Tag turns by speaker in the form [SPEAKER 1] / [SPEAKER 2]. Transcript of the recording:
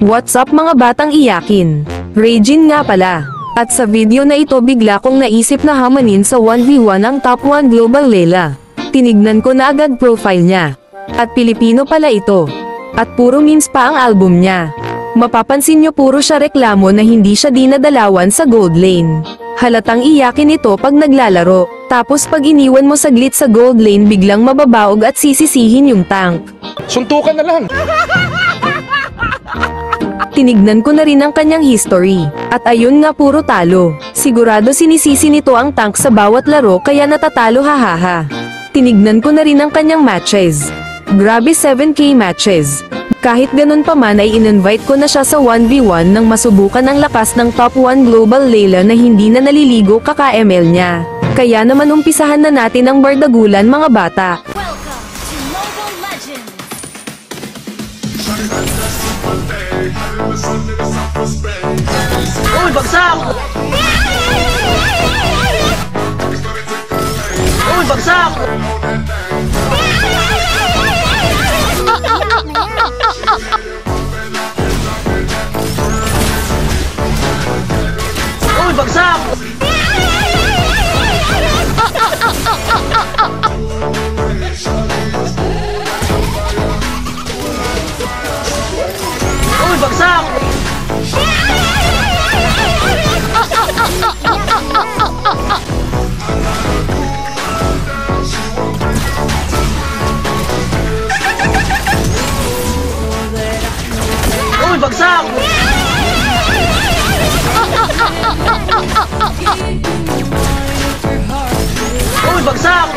[SPEAKER 1] What's up mga batang iyakin? Regine nga pala. At sa video na ito bigla kong naisip na hamanin sa 1v1 ang top 1 global Layla. Tinignan ko na agad profile niya. At Pilipino pala ito. At puro memes pa ang album niya. Mapapansin nyo puro siya reklamo na hindi siya dinadalawan sa gold lane. Halatang iyakin ito pag naglalaro. Tapos pag iniwan mo saglit sa gold lane biglang mababaog at sisisihin yung tank.
[SPEAKER 2] Suntukan na lang!
[SPEAKER 1] Tinignan ko na rin ang kanyang history. At ayun nga puro talo. Sigurado sinisisi nito ang tank sa bawat laro kaya natatalo hahaha. Tinignan ko na rin ang kanyang matches. Grabe 7k matches. Kahit ganun pa man ay in-invite ko na siya sa 1v1 nang masubukan ang lakas ng top 1 global Layla na hindi na naliligo kaka-ML niya. Kaya naman umpisahan na natin ang bardagulan mga bata.
[SPEAKER 3] Welcome to Mobile Legends!
[SPEAKER 4] Uy, bagsak! Uy, bagsak! Uy, bagsak! Uy, bagsak! Uy, bagsak! Uy, bagsak!